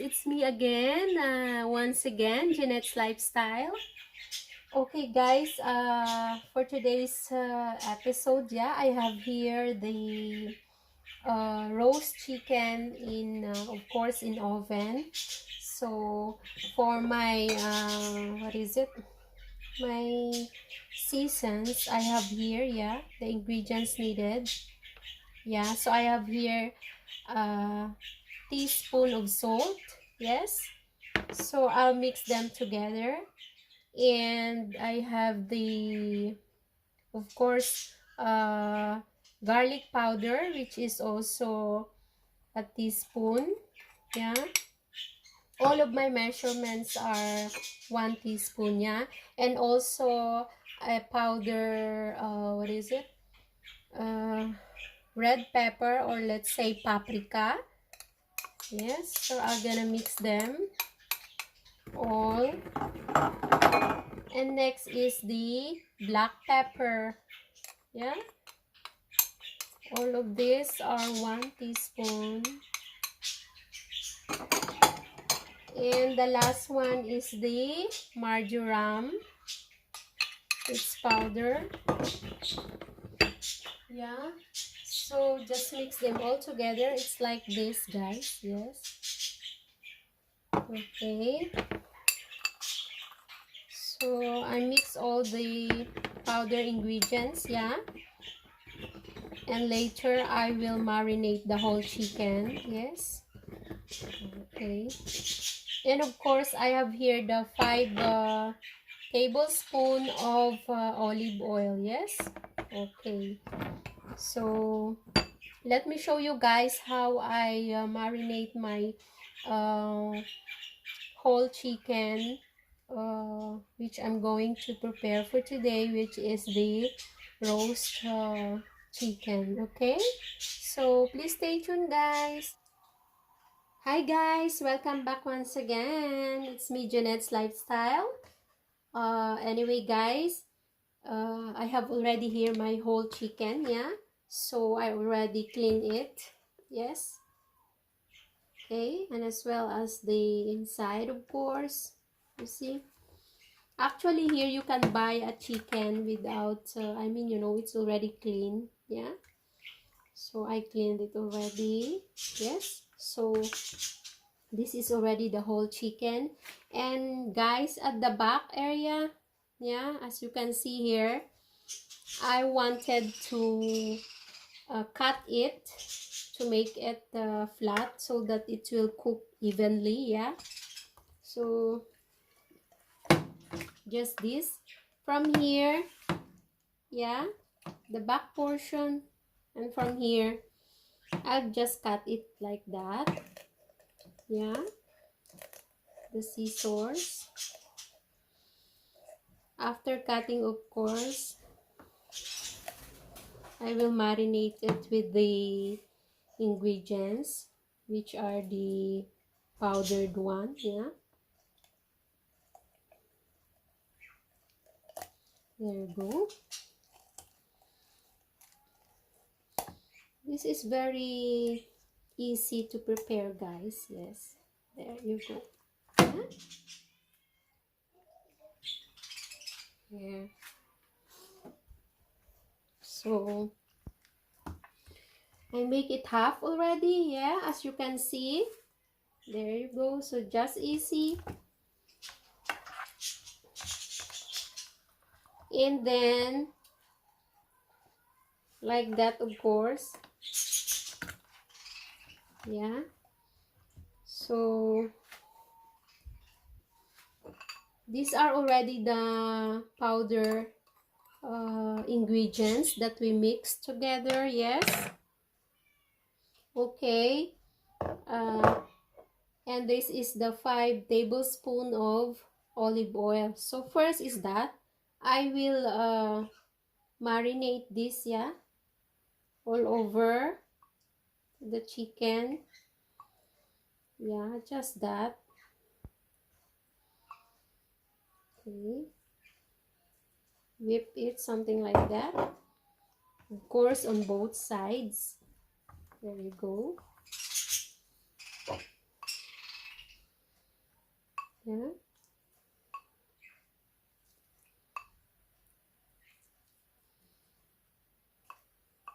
it's me again. Once again, Jeanette's Lifestyle. Okay, guys, for today's episode, yeah, I have here the roast chicken in, of course, in oven. So, for my, what is it? My seasons, I have here, yeah, the ingredients needed. Yeah, so I have here teaspoon of salt. Yes, so I'll mix them together, and I have the, of course, garlic powder, which is also a teaspoon. Yeah, all of my measurements are 1 teaspoon. Yeah, and also a powder, what is it, red pepper, or let's say paprika. Yes, so I'm gonna mix them all. And next is the black pepper. Yeah, all of these are 1 teaspoon. And the last one is the marjoram. It's powder. Yeah, so just mix them all together. It's like this, guys. Yes, okay. So I mix all the powder ingredients. Yeah, and later I will marinate the whole chicken. Yes, okay. And of course I have here the 5 tablespoon of olive oil. Yes, okay. So let me show you guys how I marinate my whole chicken, which I'm going to prepare for today, which is the roast chicken. Okay, so please stay tuned, guys. Hi guys, welcome back once again. It's me, Jeanette's Lifestyle. Anyway guys, I have already here my whole chicken. Yeah, so I already clean it. Yes, okay, and as well as the inside, of course. You see, actually here you can buy a chicken without I mean, you know, it's already clean. Yeah, so I cleaned it already. Yes, so this is already the whole chicken. And guys, at the back area, yeah, as you can see here, I wanted to cut it to make it flat so that it will cook evenly. Yeah, so just this from here, yeah, the back portion, and from here I'll just cut it like that. Yeah, the scissors. After cutting, of course, I will marinate it with the ingredients, which are the powdered one. Yeah, there you go. This is very easy to prepare, guys. Yes, there you go. Yeah, yeah. So I make it half already. Yeah, as you can see, there you go. So just easy. And then like that, of course. Yeah, so these are already the powder ingredients that we mix together. Yes, okay. And this is the 5 tablespoons of olive oil. So first is that I will marinate this, yeah, all over the chicken. Yeah, just that. Okay, whip it something like that, of course, on both sides. There you go. Yeah.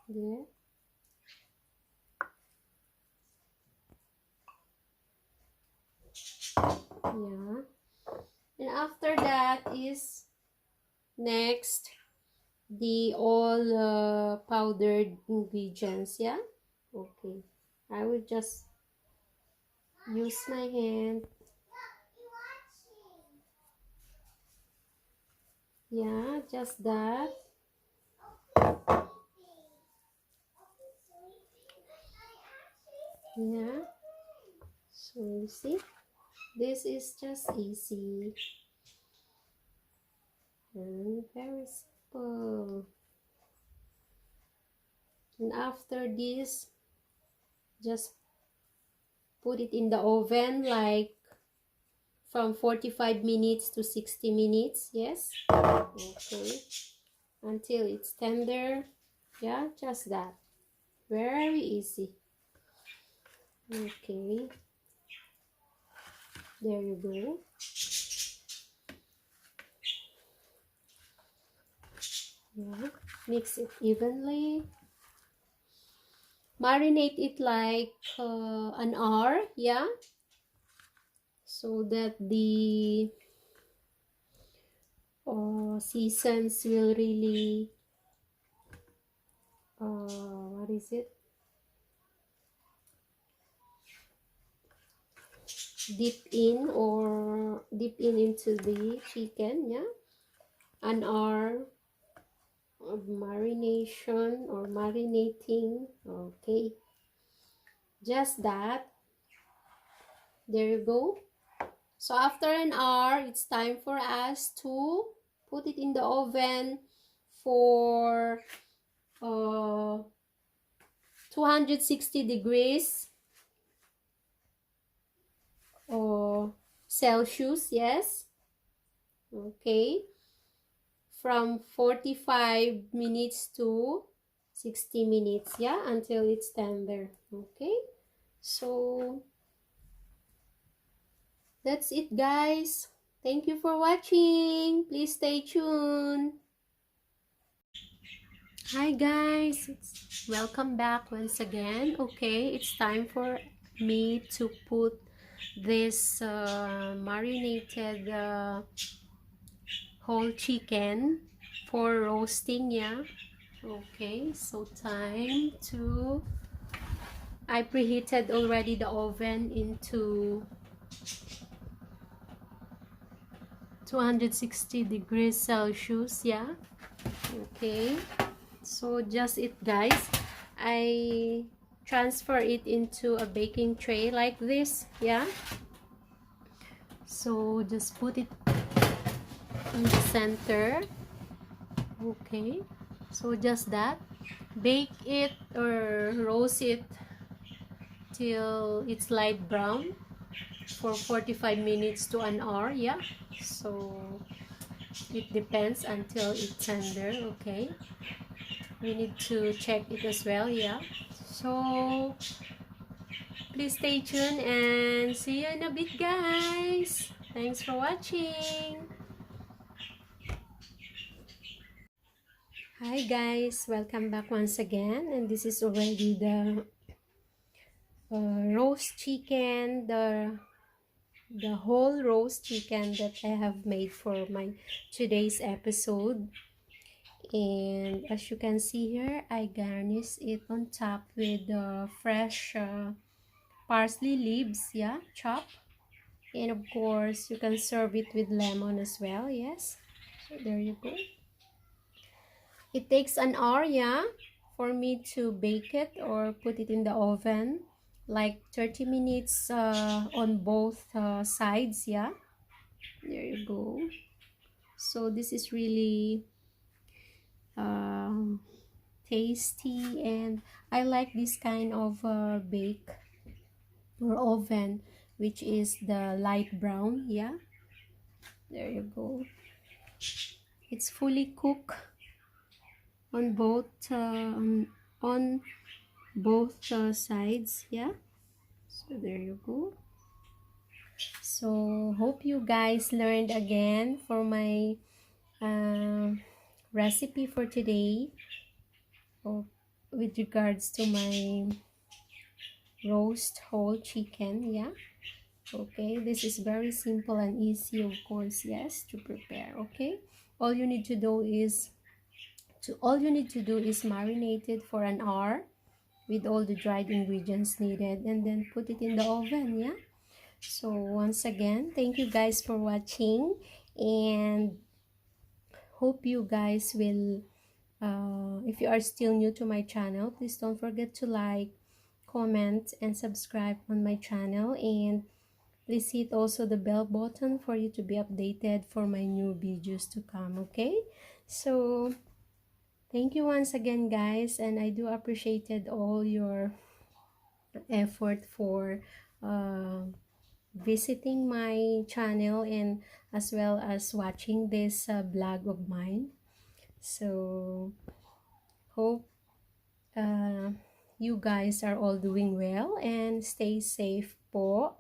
Yeah. Yeah. And after that is next the all powdered ingredients. Yeah. Okay. I will just use my hand. Yeah, just that. Yeah. So you see, this is just easy and very simple. And after this, just put it in the oven like from 45 minutes to 60 minutes. Yes. Okay. Until it's tender. Yeah, just that. Very easy. Okay. There you go. Yeah. Mix it evenly. Marinate it like an hour. Yeah. So that the seasons will really what is it, dip in into the chicken. Yeah, an hour of marination or marinating. Okay, just that. There you go. So after an hour, it's time for us to put it in the oven for 260 degrees Celsius. Yes. Okay. From 45 minutes to 60 minutes. Yeah, until it's tender. Okay. So that's it, guys. Thank you for watching. Please stay tuned. Hi guys, welcome back once again. Okay, it's time for me to put this marinated whole chicken for roasting. Yeah. Okay, so time to, I preheated already the oven into 260 degrees Celsius. Yeah. Okay, so just it, guys. I transfer it into a baking tray like this. Yeah, so just put it in the center. Okay, so just that, bake it or roast it till it's light brown for 45 minutes to an hour. Yeah, so it depends until it's tender. Okay, we need to check it as well. Yeah, so please stay tuned and see you in a bit, guys. Thanks for watching. Hi guys, welcome back once again, and this is already the roast chicken, the whole roast chicken that I have made for my today's episode. And as you can see here, I garnish it on top with fresh parsley leaves. Yeah, chopped. And of course, you can serve it with lemon as well. Yes. So there you go. It takes an hour, yeah, for me to bake it or put it in the oven. Like 30 minutes on both sides, yeah. There you go. So this is really um, tasty, and I like this kind of bake or oven, which is the light brown. Yeah, there you go. It's fully cooked on both on both sides. Yeah, so there you go. So hope you guys learned again for my recipe for today, oh, with regards to my roast whole chicken. Yeah, okay, this is very simple and easy, of course, yes, to prepare. Okay, all you need to do is marinate it for an hour with all the dried ingredients needed, and then put it in the oven. Yeah, so once again, thank you guys for watching, and hope you guys will, if you are still new to my channel, please don't forget to like, comment, and subscribe on my channel, and please hit also the bell button for you to be updated for my new videos to come. Okay, so thank you once again, guys, and I do appreciated all your effort for visiting my channel, and as well as watching this blog of mine. So hope uh, you guys are all doing well and stay safe po,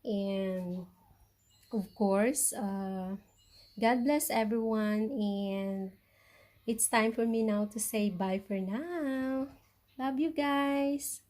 and of course, God bless everyone, and it's time for me now to say bye for now. Love you guys.